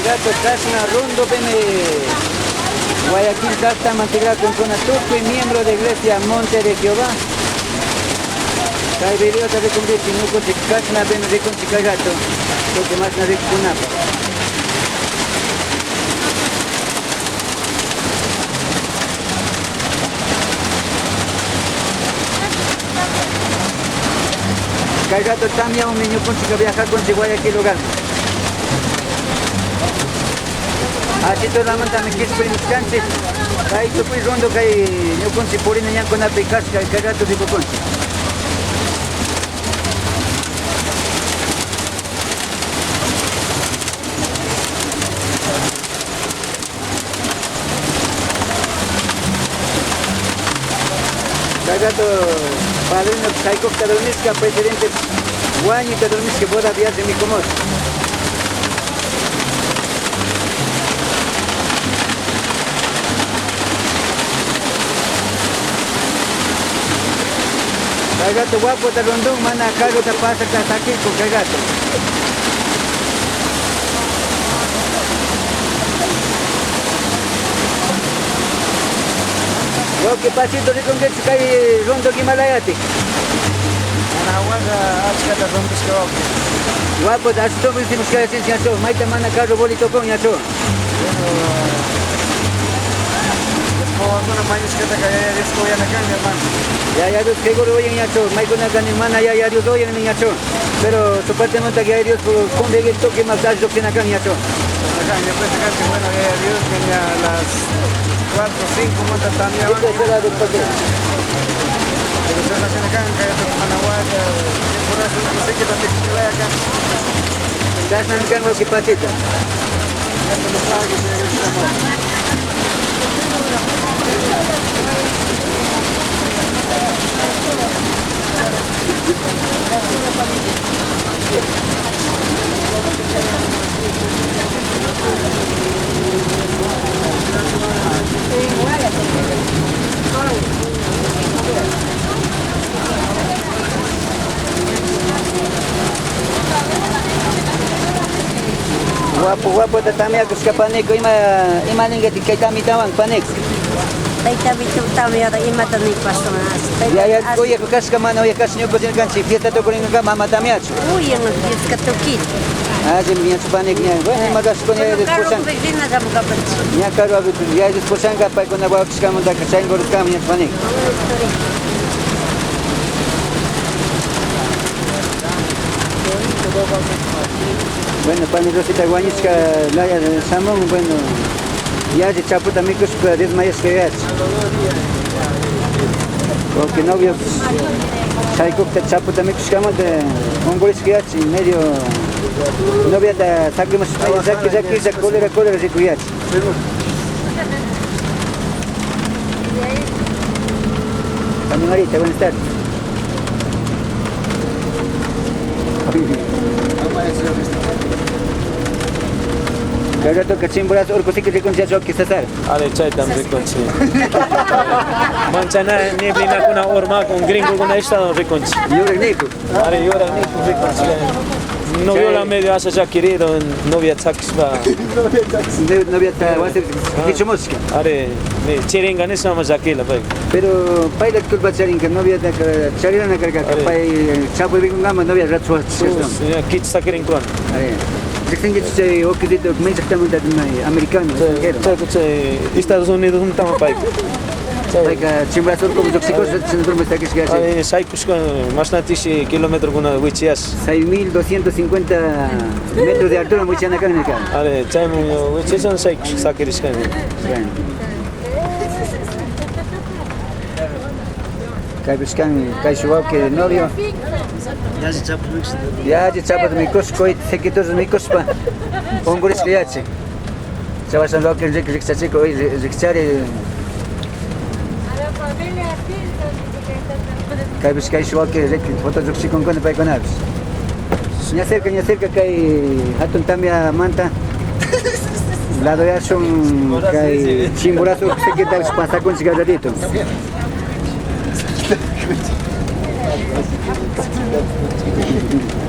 Gato Casna Rondo Pene Guayaquil Tata Mantegra con Conatuco y miembro de Iglesia Monte de Jehová. Caiberio de convierte no con Casna Pene de Conchicagato, lo que más nadie Cunapa. Caigato también un niño con chica viajar con Guayaquil lugar. Así toda la manta me quis prenscanse. Ahí tu pues rondo que yo con si por niña con aplicas que Caigato de con. Caigato padrino Saiko Kadolmiska, presidente Guañi Kadolmiska, boda viaje mi comor. Caigato guapo te rondón, mana cargo te pasa hasta aquí con Caigato. Yo que pasito de con que cae rondo que malayate. Guapo, das todo decimos que es ciencia, maita mana carro bolito con yacho. Ya Dios que goro en yacho, maita na kan mana ya Dios hoy en yacho. Pero su parte monta que Dios con de esto que más das que na kan yacho. Acá después de que bueno que Dios tenía las 4 o 5 montas también. Pero se hacen acá en Calle de Manahuaca, por eso no sé qué tal te vaya acá. Das nan kan lo que pasita. Esto no sabe que se llama. Guapo tatami ako sa panik ko ima ninga ti kay tami tawang panik. Tay tabi tami ada ima tani pasonas. Ya kuya ko kas ka mano ya kas nyo ko din kan si fiesta to ko rin ka mama tami acho. Uy, ang diet ka tukit. Jim niya sa panik niya. Bueno, magas ko niya despusan. Niya karo ako ya despusan ka pa ko na ba ka mo da ka sain gor ka niya panik. Bueno, pani Rosita Guañisca, Laya de Samón, bueno, ya de Chaputa Micos, pero 10 mayas que veas. Porque novios, Saiko de Chaputa Micos, cama de Mongolis que y medio novia de Sacrimas, Zaki, cólera, de Cuyach. También Marita, buenas tardes. Caigato Cachimburas, orco sí que se considera que César. Ale, chai tam reconci. Manchana neblina kuna orma con gringo kuna estado reconci. Yo Nico. Ale, yo era Nico reconci. Novio la medio hace ya querido, novia taxba. Novia ta, va a ser dicho música. Ale, chiringa ne sama jakela bai. Pero paila culpa charinga, novia ta charina na carga, pai chapo bien gama novia ratsuat. Ya kit sakirin kon. Ale. Dicen que se ocurrió que me exactamente americano, extranjero. Estados Unidos un tama pai. Paika chimbrazor como tóxicos, centro me está que se hace. Ale, sai kuska más natishi kilómetro kuna wichias. 6.250 metros de altura, muy chana carne acá. Ale, chai mu wichias sai sakiris kan. Kai buscan kai suau que de novio. Ya se chapa de mi cosco y se quitó de mi cospa. Pongo es que ya se. Se va a salir que el se chico y se Kai buscan suau que el foto de chico con para con aves. Ni acerca que hay hatun tamia manta. Lado ya son kai chimburazo que se quita el pasa con cigarrito. Thank you.